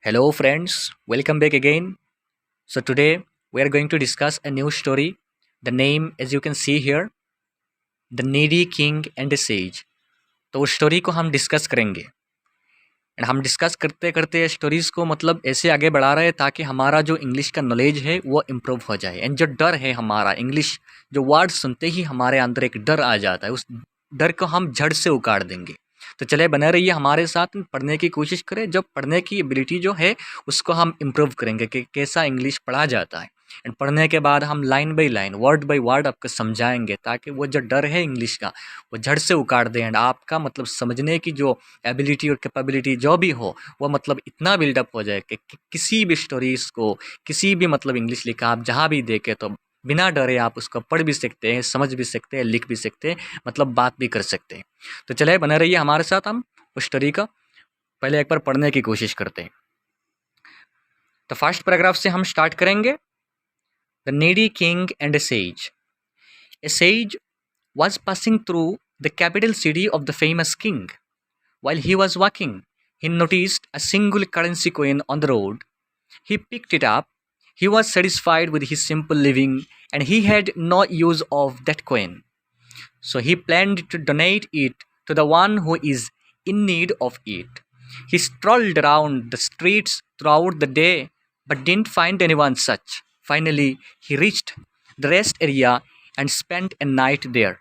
Hello, friends. Welcome back again. So, today we are going to discuss a new story. The name, as you can see here, The Needy King and the Sage. तो उस story को हम discuss करेंगे and हम discuss करते करते stories को मतलब ऐसे आगे बढ़ा रहे हैं ताकि हमारा जो इंग्लिश का नॉलेज है वो इम्प्रूव हो जाए एंड जो डर है हमारा इंग्लिश जो वर्ड सुनते ही हमारे अंदर एक डर आ जाता है उस डर को हम जड़ से उखाड़ देंगे। तो चले बने रहिए हमारे साथ, पढ़ने की कोशिश करें। जब पढ़ने की एबिलिटी जो है उसको हम इम्प्रूव करेंगे कि कैसा इंग्लिश पढ़ा जाता है एंड पढ़ने के बाद हम line by line word by word आपको समझाएंगे ताकि वो जो डर है इंग्लिश का वो जड़ से उखाड़ दें एंड आपका मतलब समझने की जो एबिलिटी और कैपेबिलिटी जो भी हो वो मतलब इतना बिल्डअप हो जाए कि किसी भी स्टोरीज़ को किसी भी मतलब इंग्लिश लिखा आप जहाँ भी देखें तो बिना डरे आप उसको पढ़ भी सकते हैं, समझ भी सकते हैं, लिख भी सकते हैं, मतलब बात भी कर सकते हैं। तो चले बने रहिए हमारे साथ, हम उस स्टोरी का पहले एक बार पढ़ने की कोशिश करते हैं। तो फर्स्ट पैराग्राफ से हम स्टार्ट करेंगे। The needy king and A says. A says was passing through the capital city of the famous king. While he was walking, he noticed a single currency coin on the road. He picked it up. He was satisfied with his simple living and he had no use of that coin. So he planned to donate it to the one who is in need of it. He strolled around the streets throughout the day but didn't find anyone such. Finally, he reached the rest area and spent a night there.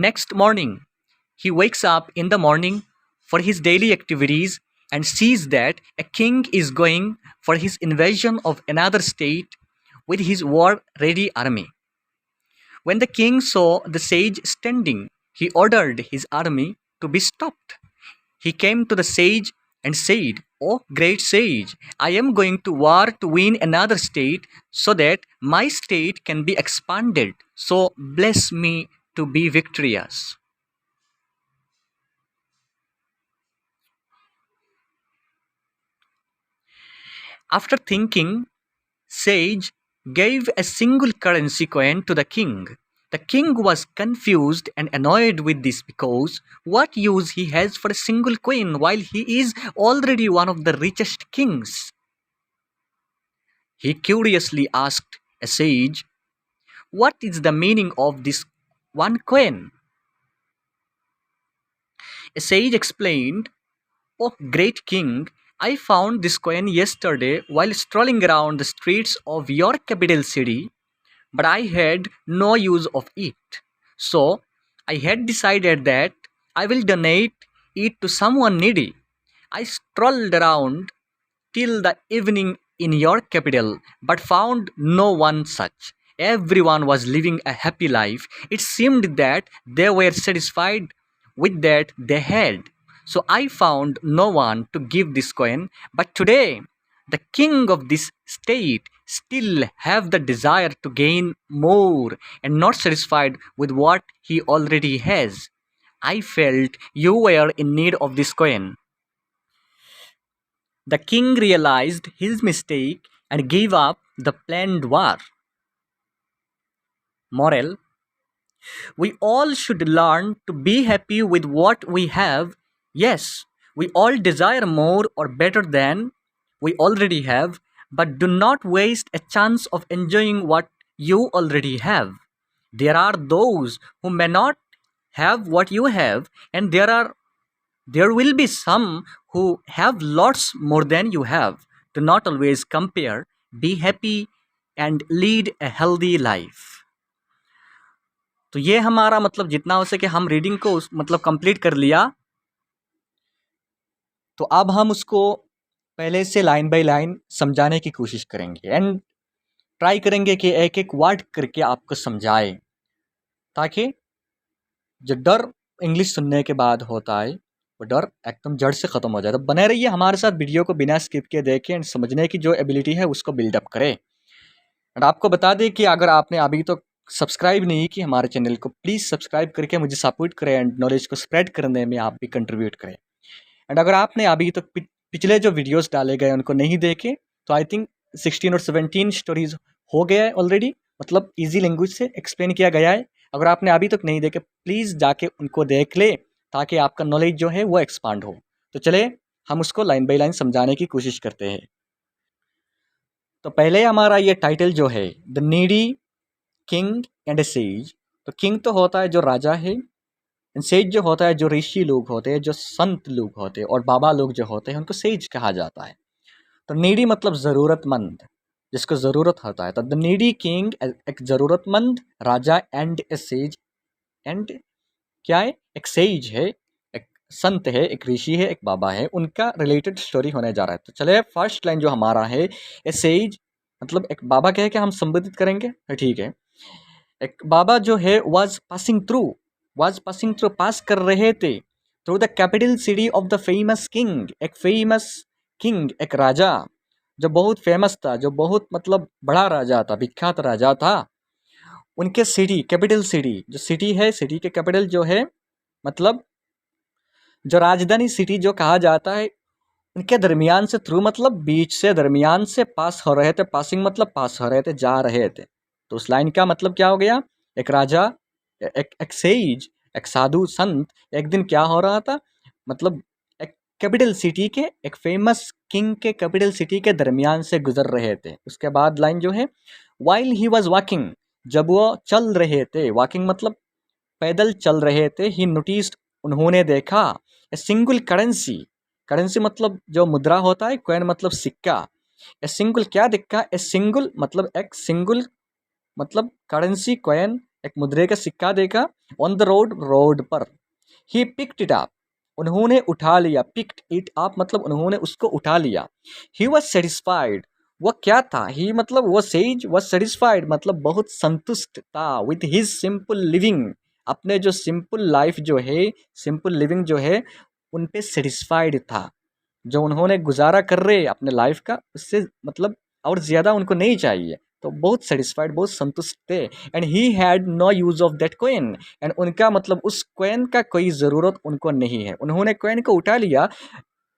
Next morning, he wakes up in the morning for his daily activities and sees that a king is going for his invasion of another state with his war-ready army. When the king saw the sage standing, he ordered his army to be stopped. He came to the sage and said, "Oh, great sage, I am going to war to win another state so that my state can be expanded. So bless me to be victorious." After thinking, Sage gave a single currency coin to the king. The king was confused and annoyed with this because what use he has for a single coin while he is already one of the richest kings? He curiously asked a sage, "What is the meaning of this one coin?" A sage explained, "Oh, great king, I found this coin yesterday while strolling around the streets of your capital city, but I had no use of it. So I had decided that I will donate it to someone needy. I strolled around till the evening in your capital, but found no one such. Everyone was living a happy life. It seemed that they were satisfied with that they had. So I found no one to give this coin, but today the king of this state still have the desire to gain more and not satisfied with what he already has. I felt you were in need of this coin." The king realized his mistake and gave up the planned war. Moral: we all should learn to be happy with what we have. Yes, we all desire more or better than we already have, but do not waste a chance of enjoying what you already have. There are those who may not have what you have, and there will be some who have lots more than you have. Do not always compare. Be happy and lead a healthy life. तो ये हमारा मतलब जितना हो सके हम reading को मतलब कंप्लीट कर लिया। तो अब हम उसको पहले से लाइन बाय लाइन समझाने की कोशिश करेंगे एंड ट्राई करेंगे कि एक एक वर्ड करके आपको समझाए ताकि जो डर इंग्लिश सुनने के बाद होता है वो डर एकदम जड़ से ख़त्म हो जाए। तो बने रहिए हमारे साथ, वीडियो को बिना स्किप किए देखें एंड समझने की जो एबिलिटी है उसको बिल्डअप करें। एंड आपको बता दें कि अगर आपने अभी तो सब्सक्राइब नहीं की हमारे चैनल को, प्लीज़ सब्सक्राइब करके मुझे सपोर्ट करें एंड नॉलेज को स्प्रेड करने में आप भी कंट्रीब्यूट करें। एंड अगर आपने अभी तक पिछले जो वीडियोस डाले गए उनको नहीं देखे तो आई थिंक 16 और 17 स्टोरीज हो गया है ऑलरेडी, मतलब इजी लैंग्वेज से एक्सप्लेन किया गया है। अगर आपने अभी तक नहीं देखे प्लीज़ जाके उनको देख ले ताकि आपका नॉलेज जो है वो एक्सपांड हो। तो चले हम उसको लाइन बाय लाइन समझाने की कोशिश करते हैं। तो पहले हमारा ये टाइटल जो है the needy king and A says. तो किंग तो होता है जो राजा है, सेज जो होता है जो ऋषि लोग होते हैं, जो संत लोग होते हैं, और बाबा लोग जो होते हैं उनको सेज कहा जाता है। तो नीडी मतलब ज़रूरतमंद, जिसको ज़रूरत होता है। तो द नीडी किंग एक ज़रूरतमंद राजा एंड ए सेज, एंड क्या है, एक सेज है, एक संत है, एक ऋषि है, एक बाबा है, उनका रिलेटेड स्टोरी होने जा रहा है। तो चले फर्स्ट लाइन जो हमारा है, ए सेज मतलब एक बाबा कह के हम संबोधित करेंगे, तो ठीक है। एक बाबा जो है वाज पासिंग थ्रू पास कर रहे थे through the capital city of the famous king. एक फेमस किंग, एक राजा जो बहुत फेमस था, जो बहुत मतलब बड़ा राजा था, विख्यात राजा था, उनके सिटी, कैपिटल सिटी, जो सिटी है, सिटी के कैपिटल जो है मतलब जो राजधानी सिटी जो कहा जाता है, उनके दरमियान से, थ्रू मतलब बीच से, दरमियान से पास हो रहे थे। पासिंग मतलब पास हो रहे थे, जा रहे थे। तो उस लाइन का मतलब क्या हो गया, एक राजा, एक सेज, एक साधु संत एक दिन क्या हो रहा था, मतलब एक कैपिटल सिटी के, एक फेमस किंग के कैपिटल सिटी के दरमियान से गुजर रहे थे। उसके बाद लाइन जो है, वाइल ही वॉज वॉकिंग, जब वो चल रहे थे, वॉकिंग मतलब पैदल चल रहे थे, ही नोटिस्ड उन्होंने देखा, ए सिंगल करेंसी, करेंसी मतलब जो मुद्रा होता है, कॉइन मतलब सिक्का, ए सिंगल क्या दिखा, ए सिंगल मतलब एक सिंगल मतलब करेंसी कॉइन, एक मुद्रे का सिक्का देखा, ऑन द रोड, रोड पर, ही पिक्ड इट अप, उन्होंने उठा लिया, पिक्ड इट अप मतलब उन्होंने उसको उठा लिया, ही वॉज सेटिस्फाइड, वो क्या था, ही मतलब वो सेज वॉज सेटिस्फाइड मतलब बहुत संतुष्ट था, विथ हिज सिंपल लिविंग, अपने जो सिंपल लाइफ जो है, सिंपल लिविंग जो है, उन पे सेटिस्फाइड था। जो उन्होंने गुजारा कर रहे अपने लाइफ का, उससे मतलब और ज़्यादा उनको नहीं चाहिए। तो बहुत सेटिस्फाइड, बहुत संतुष्ट थे। And he had no use of that coin, and उनका मतलब उस कॉइन का कोई ज़रूरत उनको नहीं है। उन्होंने कॉइन को उठा लिया,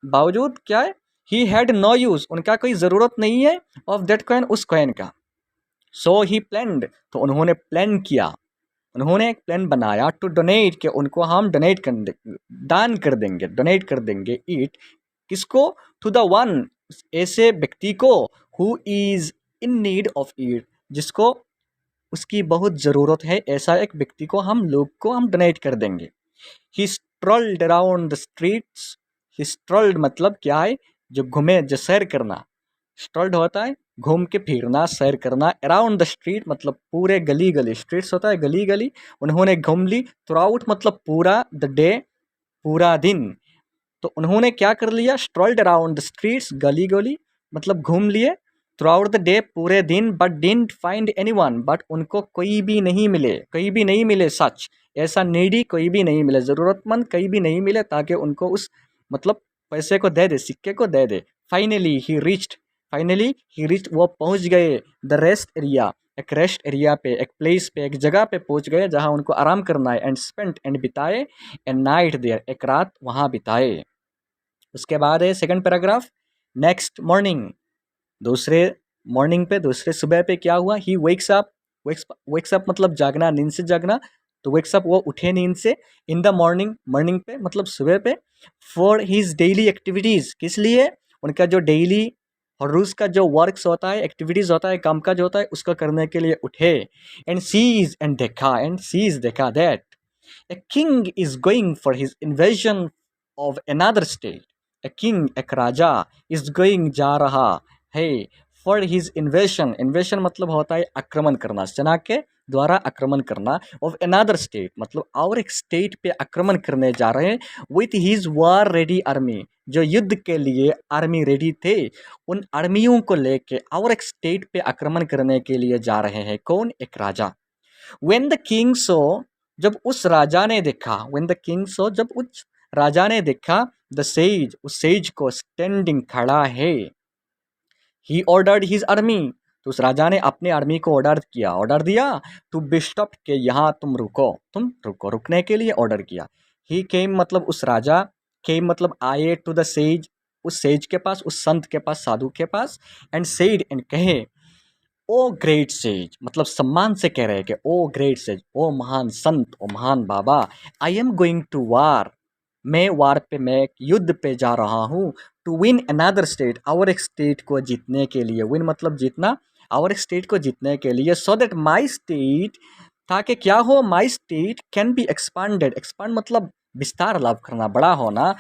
बावजूद क्या है, ही हैड नो यूज़, उनका कोई ज़रूरत नहीं है ऑफ दैट कॉइन, उस कॉइन का। सो ही प्लान्ड, तो उन्होंने प्लान किया, उन्होंने एक प्लान बनाया टू डोनेट, के उनको हम डोनेट कर देंगे, दान कर देंगे, डोनेट कर देंगे इट, किसको, टू द वन, ऐसे व्यक्ति को, who is in need of it, जिसको उसकी बहुत ज़रूरत है, ऐसा एक व्यक्ति को हम लोग को हम डोनेट कर देंगे। ही स्ट्रोल्ड अराउंड द स्ट्रीट्स, ही स्ट्रोल्ड मतलब क्या है, जो घूमे, जो सैर करना, स्ट्रोल्ड होता है घूम के फिरना, सैर करना, अराउंड द स्ट्रीट मतलब पूरे गली गली, स्ट्रीट्स होता है गली गली, उन्होंने घूम ली, थ्रू आउट मतलब पूरा, द डे पूरा दिन। तो उन्होंने क्या कर लिया, स्ट्रोल्ड अराउंड द स्ट्रीट्स, गली गली मतलब घूम लिए, थ्रू आउट द डे पूरे दिन, but didn't find anyone, but उनको कोई भी नहीं मिले, कोई भी नहीं मिले, सच ऐसा नीडी कोई भी नहीं मिले, ज़रूरतमंद कोई भी नहीं मिले, ताकि उनको उस मतलब पैसे को दे दे, सिक्के को दे दे। फाइनली ही रिच्ड, फाइनली ही रिच्ड वो पहुंच गए, द रेस्ट एरिया, एक रेस्ट एरिया पे, एक प्लेस पे, एक जगह पे पहुंच गए जहां उनको आराम करना है। एंड स्पेंट, एंड बिताए, एंड नाइट देयर, एक रात वहां बिताए। उसके बाद है सेकंड पैराग्राफ, नेक्स्ट मॉर्निंग, दूसरे मॉर्निंग पे, दूसरे सुबह पे क्या हुआ, he wakes up, wakes up मतलब जागना, नींद से जागना, तो वेक्स अप वो उठे नींद से, इन द मॉर्निंग, मॉर्निंग पे मतलब सुबह पे, फॉर हिज डेली एक्टिविटीज़, किस लिए, उनका जो डेली और रोज़ का जो वर्क्स होता है, एक्टिविटीज़ होता है, काम काज होता है, उसको करने के लिए उठे। एंड सीज, एंड देखा, एंड सीज देखा that a king is going for his invasion of another state, a king एक राजा, इज गोइंग जा रहा है, फॉर हिज इन्वेशन, इन्वेशन मतलब होता है आक्रमण करना, सेना के द्वारा आक्रमण करना, ऑफ अनदर स्टेट मतलब और एक स्टेट पे आक्रमण करने जा रहे हैं, with his war ready army, जो युद्ध के लिए आर्मी रेडी थे, उन आर्मियों को लेके और एक स्टेट पे आक्रमण करने के लिए जा रहे हैं। कौन, एक राजा। When the king saw, जब उस राजा ने देखा, when the king saw, जब उस राजा ने देखा, the sage, उस सेज को, स्टैंडिंग खड़ा है, he ordered his army, तो उस राजा ने अपने आर्मी को ऑर्डर किया, ऑर्डर दिया, टू बी स्टॉप, के यहाँ तुम रुको, तुम रुको, रुकने के लिए ऑर्डर किया। ही केम मतलब उस राजा, केम मतलब आए, टू द सेज, उस सेज के पास, उस संत के पास, साधु के पास, एंड सेड, एंड कहे, ओ ग्रेट सेज मतलब सम्मान से कह रहे हैं कि ओ ग्रेट सेज, ओ महान संत, ओ महान बाबा, आई एम गोइंग टू वार, मैं वार पे, मैं एक युद्ध पे जा रहा हूँ, टू विन अनदर स्टेट, और एक स्टेट को जीतने के लिए, विन मतलब जीतना, और एक स्टेट को जीतने के लिए, सो दैट माई स्टेट, ताकि क्या हो, my state can be expanded, expand मतलब विस्तार लाभ करना, बड़ा होना,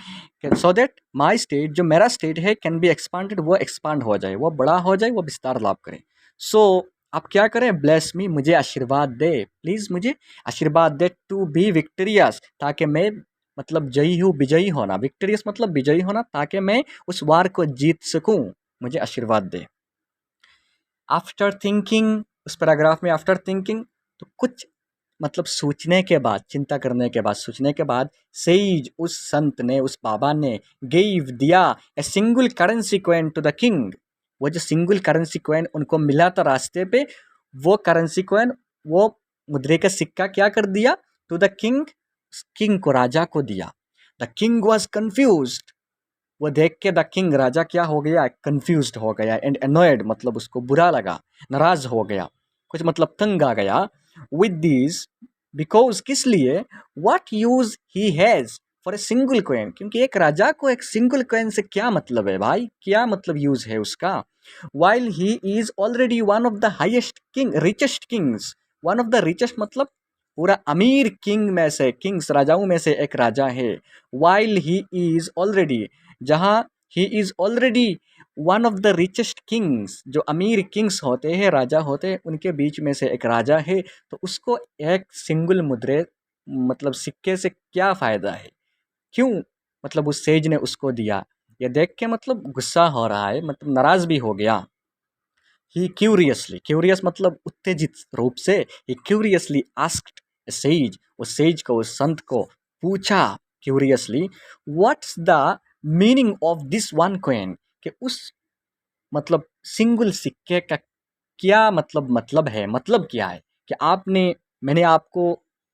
सो दैट माई स्टेट, जो मेरा स्टेट है, कैन बी एक्सपांडेड, वो एक्सपांड हो जाए, वो बड़ा हो जाए, वो विस्तार लाभ करे। सो आप क्या करें, ब्लेस मी, मुझे आशीर्वाद दे, प्लीज़ मुझे आशीर्वाद दे, टू बी विक्टोरियस, ताकि मैं मतलब जयी हूँ, विजयी होना, विक्टोरियस मतलब विजयी होना, ताकि मैं उस वार को जीत सकूं, मुझे आशीर्वाद दे। आफ्टर थिंकिंग, उस पैराग्राफ में आफ्टर थिंकिंग, तो कुछ मतलब सोचने के बाद, चिंता करने के बाद, सोचने के बाद, सेज, उस संत ने, उस बाबा ने, गेव दिया, a single currency coin to the king, वो जो सिंगल करेंसी कॉइन उनको मिला था रास्ते पे, वो करेंसी कॉइन, वो मुद्रे का सिक्का क्या कर दिया, टू द किंग, किंग को, राजा को दिया। द किंग वॉज कंफ्यूज्ड, वो देख के द किंग, राजा क्या हो गया, कंफ्यूज्ड हो गया, एंड अनोयड मतलब उसको बुरा लगा, नाराज हो गया, कुछ मतलब तंग आ गया, विद दिस, बिकॉज किस लिए, what use he has for a single coin, क्योंकि एक राजा को एक सिंगल कॉइन से क्या मतलब है भाई, क्या मतलब यूज है उसका, while he is already one of the highest king, richest Kings, one of the richest मतलब पूरा अमीर किंग में से, किंग्स राजाओं में से एक राजा है, वाइल ही इज ऑलरेडी, जहाँ he is already one of the richest Kings, जो अमीर किंग्स होते हैं, राजा होते हैं, उनके बीच में से एक राजा है, तो उसको एक सिंगल मुद्रे मतलब सिक्के से क्या फ़ायदा है, क्यों, मतलब उस सेज ने उसको दिया, ये देख के मतलब गुस्सा हो रहा है, मतलब नाराज़ भी हो गया। ही क्यूरियसली, क्यूरियस मतलब उत्तेजित रूप से, ही क्यूरियसली आस्क्ड सेज, उस सेज को, उस संत को पूछा curiously, what's the meaning of this one coin, कि उस मतलब सिंगल सिक्के का क्या मतलब है, मतलब क्या है, कि आपने, मैंने आपको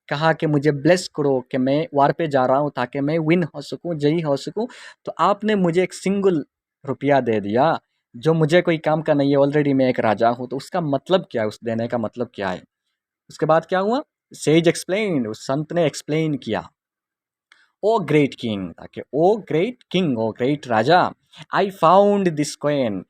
कहा कि मुझे ब्लेस करो कि मैं वार पे जा रहा हूँ ताकि मैं विन हो सकूँ, जयी हो सकूँ, तो आपने मुझे एक सिंगल रुपया दे दिया जो मुझे कोई काम का नहीं है, ऑलरेडी मैं एक राजा हूँ, तो उसका मतलब क्या है, उस देने का मतलब क्या है। उसके बाद क्या हुआ, सेज एक्सप्लेन, उस संत ने एक्सप्लेन किया, ओ ग्रेट किंग, ताकि O great king, O great राजा, I found this coin,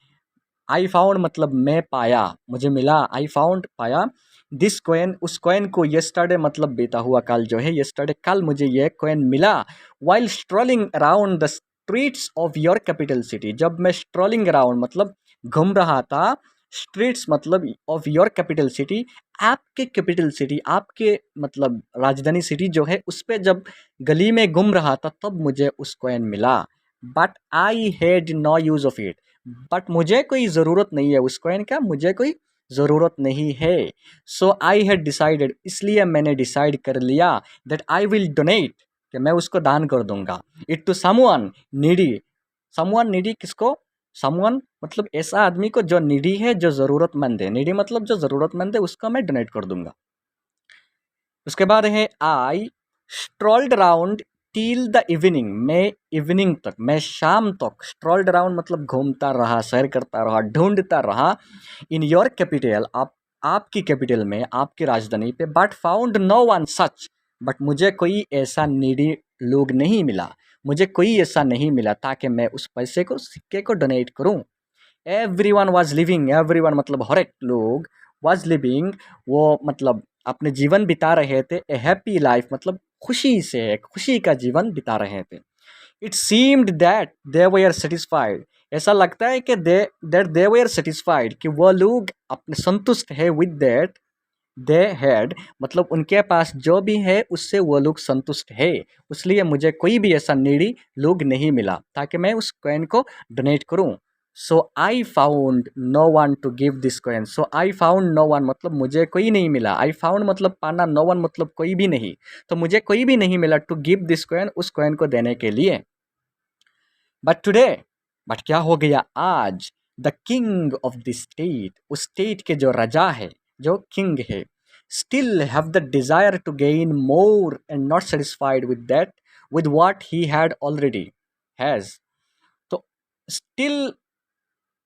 I found मतलब मैं पाया, मुझे मिला, आई फाउंड पाया, दिस कॉइन, उस कॉइन को, यस्टरडे मतलब बीता हुआ कल जो है, यस्टरडे कल मुझे ये कॉइन मिला, while strolling around the streets of your capital city, जब मैं स्ट्रोलिंग अराउंड मतलब घूम रहा था, स्ट्रीट्स मतलब ऑफ योर कैपिटल सिटी, आपके कैपिटल सिटी, आपके मतलब राजधानी सिटी जो है, उस पर जब गली में घूम रहा था तब मुझे उस कॉइन मिला, but I had no use of it, but मुझे कोई ज़रूरत नहीं है उस कॉइन का, मुझे कोई ज़रूरत नहीं है, सो आई हैड डिसाइडेड, इसलिए मैंने डिसाइड कर लिया, दैट आई विल डोनेट, कि मैं उसको दान कर दूंगा, it to someone needy, someone needy किसको, समवन मतलब ऐसा आदमी को जो नीडी है, जो ज़रूरतमंद है, नीडी मतलब जो ज़रूरतमंद है, उसको मैं डोनेट कर दूंगा। उसके बाद है, आई स्ट्रॉल्ड अराउंड टिल द इवनिंग, मैं इवनिंग तक, मैं शाम तक, स्ट्रॉल्ड अराउंड मतलब घूमता रहा, सैर करता रहा, ढूंढता रहा, इन योर कैपिटल, आप आपकी कैपिटल में, आपकी राजधानी पे, but found no one such, but मुझे कोई ऐसा नीडी लोग नहीं मिला, मुझे कोई ऐसा नहीं मिला ताकि मैं उस पैसे को, सिक्के को डोनेट करूं। Every one was living, every one मतलब हर एक लोग, वॉज लिविंग वो मतलब अपने जीवन बिता रहे थे, ए हैप्पी लाइफ मतलब खुशी से, खुशी का जीवन बिता रहे थे। It seemed that they were satisfied, ऐसा लगता है कि दे वर सेटिस्फाइड, कि वह लोग अपने संतुष्ट है, विद दैट दे हैड मतलब उनके पास जो भी है उससे वो लोग संतुष्ट है, इसलिए मुझे कोई भी ऐसा नीडी लोग नहीं मिला ताकि मैं उस कॉइन को डोनेट करूं। So I found no one to give this coin, so I found no one मतलब मुझे कोई नहीं मिला, आई फाउंड मतलब पाना, नो वन मतलब कोई भी नहीं, तो मुझे कोई भी नहीं मिला टू गिव दिस कॉइन, उस कॉइन को देने के लिए। बट टुडे, बट क्या हो गया आज, the king of the state, उस स्टेट के जो राजा है, जो किंग है, still have the desire to gain more and not satisfied with that, with what he had already has, तो स्टिल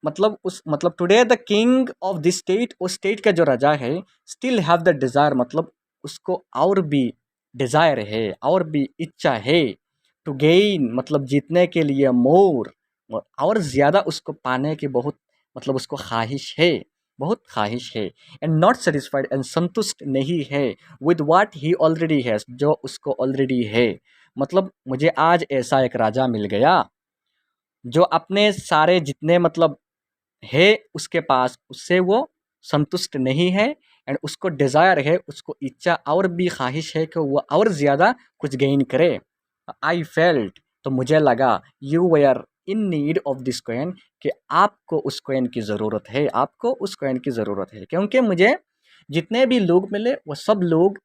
मतलब उस मतलब today the king of the state, उस स्टेट का जो राजा है, स्टिल हैव द डिजायर मतलब उसको और भी डिजायर है, और भी इच्छा है, टू गेन मतलब जीतने के लिए, मोर और ज़्यादा उसको पाने की बहुत मतलब उसको ख्वाहिश है, बहुत ख्वाहिश है। एंड नॉट सेटिस्फाइड एंड संतुष्ट नहीं है with what he already has जो उसको ऑलरेडी है। मतलब मुझे आज ऐसा एक राजा मिल गया जो अपने सारे जितने मतलब है उसके पास, उससे वो संतुष्ट नहीं है एंड उसको डिज़ायर है, उसको इच्छा और भी ख्वाहिश है कि वो और ज़्यादा कुछ गेन करे। आई फेल्ट तो मुझे लगा you were in need of this coin कि आपको उस कॉइन की ज़रूरत है, आपको उस कॉइन की ज़रूरत है। क्योंकि मुझे जितने भी लोग मिले वो सब लोग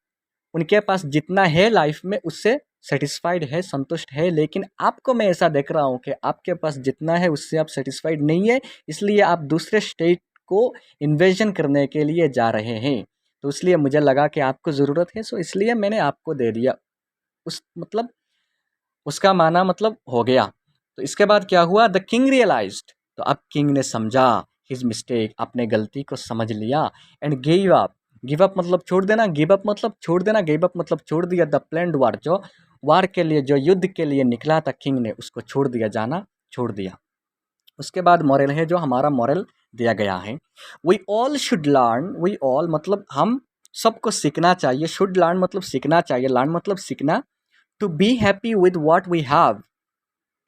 उनके पास जितना है लाइफ में उससे सेटिस्फाइड है, संतुष्ट है, लेकिन आपको मैं ऐसा देख रहा हूँ कि आपके पास जितना है उससे आप सेटिस्फाइड नहीं है, इसलिए आप दूसरे स्टेट को इन्वेजन करने के लिए जा रहे हैं। तो इसलिए मुझे लगा कि आपको ज़रूरत है, सो इसलिए मैंने आपको दे दिया। उस मतलब उसका माना मतलब हो गया। तो इसके बाद क्या हुआ, द किंग रियलाइज्ड तो अब किंग ने समझा हिज मिस्टेक, अपने गलती को समझ लिया and give up. Give up मतलब छोड़ देना, गिव अप मतलब छोड़ देना, गिव अप मतलब छोड़ दिया। द प्लान्ड वार जो वार के लिए जो युद्ध के लिए निकला था किंग ने उसको छोड़ दिया, जाना छोड़ दिया। उसके बाद मॉरल है जो हमारा मॉरल दिया गया है, we all should learn, we all मतलब हम सबको सीखना चाहिए, शुड लर्न मतलब सीखना चाहिए, लर्न मतलब सीखना, to be happy with what we have.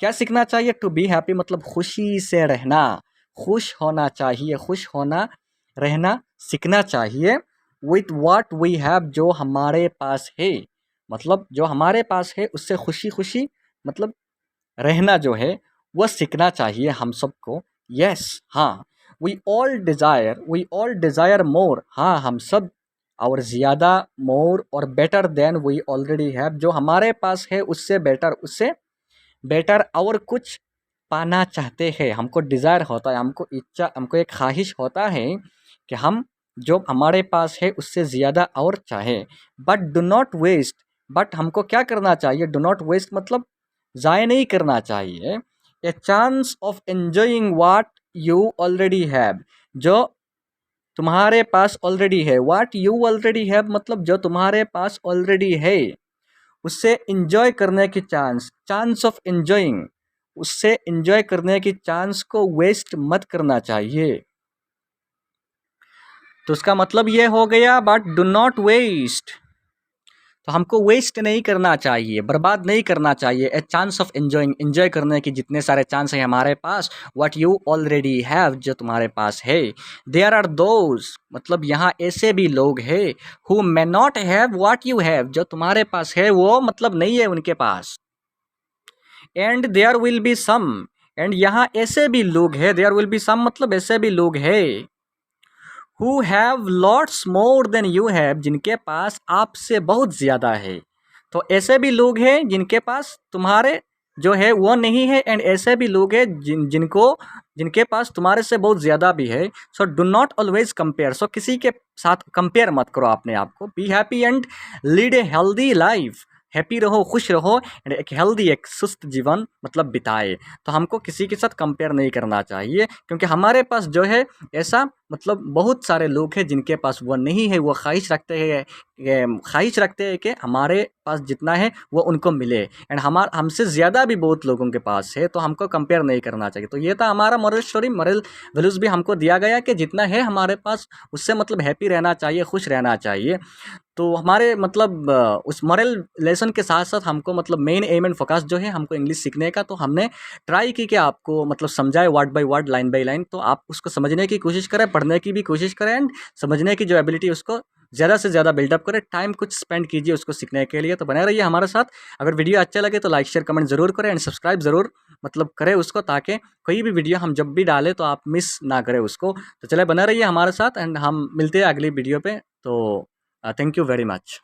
क्या सीखना चाहिए, टू बी हैप्पी मतलब खुशी से रहना, खुश होना चाहिए, खुश होना रहना सीखना चाहिए। विथ व्हाट वी हैव जो हमारे पास है, मतलब जो हमारे पास है उससे खुशी खुशी मतलब रहना जो है वह सीखना चाहिए हम सबको। यस हाँ, वी ऑल डिज़ायर मोर, हाँ हम सब और ज़्यादा, मोर और better than we already have जो हमारे पास है उससे बेटर, उससे बेटर और कुछ पाना चाहते हैं। हमको डिज़ायर होता है, हमको इच्छा, हमको एक ख्वाहिश होता है कि हम जो हमारे पास है उससे ज़्यादा और चाहें। But do not waste, but हमको क्या करना चाहिए, डू नॉट वेस्ट मतलब ज़ाय नहीं करना चाहिए, a chance of enjoying what you already have जो तुम्हारे पास ऑलरेडी है। वाट यू ऑलरेडी हैव मतलब जो तुम्हारे पास ऑलरेडी है उससे इंजॉय करने की चांस, चांस ऑफ एंजॉइंग, उससे इंजॉय करने की चांस को वेस्ट मत करना चाहिए। तो उसका मतलब ये हो गया, बट डू नॉट वेस्ट तो हमको वेस्ट नहीं करना चाहिए, बर्बाद नहीं करना चाहिए। A chance of enjoying, enjoy करने की जितने सारे चांस हैं हमारे पास, व्हाट यू ऑलरेडी हैव जो तुम्हारे पास है। देयर आर दोज मतलब यहाँ ऐसे भी लोग हैं who may not have what you have जो तुम्हारे पास है वो मतलब नहीं है उनके पास। And there will be some, and यहाँ ऐसे भी लोग हैं, देयर विल बी सम मतलब ऐसे भी लोग हैं who have lots more than you have जिनके पास आपसे बहुत ज़्यादा है। तो ऐसे भी लोग हैं जिनके पास तुम्हारे जो है वो नहीं है, एंड ऐसे भी लोग हैं जिनके पास तुम्हारे से बहुत ज़्यादा भी है। So do not always compare, so किसी के साथ कंपेयर मत करो अपने आप को। Be happy and lead a healthy life, happy रहो, खुश रहो एंड एक हेल्दी, एक सुस्त जीवन मतलब बिताए। तो हमको किसी के साथ कंपेयर नहीं करना चाहिए, क्योंकि हमारे पास जो है ऐसा मतलब बहुत सारे लोग हैं जिनके पास वो नहीं है, वो ख्वाहिश रखते हैं कि हमारे पास जितना है वो उनको मिले, एंड हमसे ज़्यादा भी बहुत लोगों के पास है, तो हमको कंपेयर नहीं करना चाहिए। तो ये था हमारा मॉरल स्टोरी, मॉरल वैल्यूज़ भी हमको दिया गया कि जितना है हमारे पास उससे मतलब हैप्पी रहना चाहिए, खुश रहना चाहिए। तो हमारे मतलब उस मॉरल लेसन के साथ साथ हमको मतलब मेन एम एंड फोकस जो है हमको इंग्लिश सीखने का, तो हमने ट्राई की कि आपको मतलब समझाए word by word, line by line. तो आप उसको समझने की कोशिश करें, पढ़ने की भी कोशिश करें एंड समझने की जो एबिलिटी उसको ज़्यादा से ज़्यादा बिल्डअप करें, टाइम कुछ स्पेंड कीजिए उसको सीखने के लिए। तो बने रहिए हमारे साथ। अगर वीडियो अच्छा लगे तो लाइक शेयर कमेंट ज़रूर करें एंड सब्सक्राइब ज़रूर मतलब करें उसको, ताकि कोई भी वीडियो हम जब भी डालें तो आप मिस ना करें उसको। तो चले बने रहिए हमारे साथ एंड हम मिलते हैं अगली वीडियो पे। तो थैंक यू वेरी मच।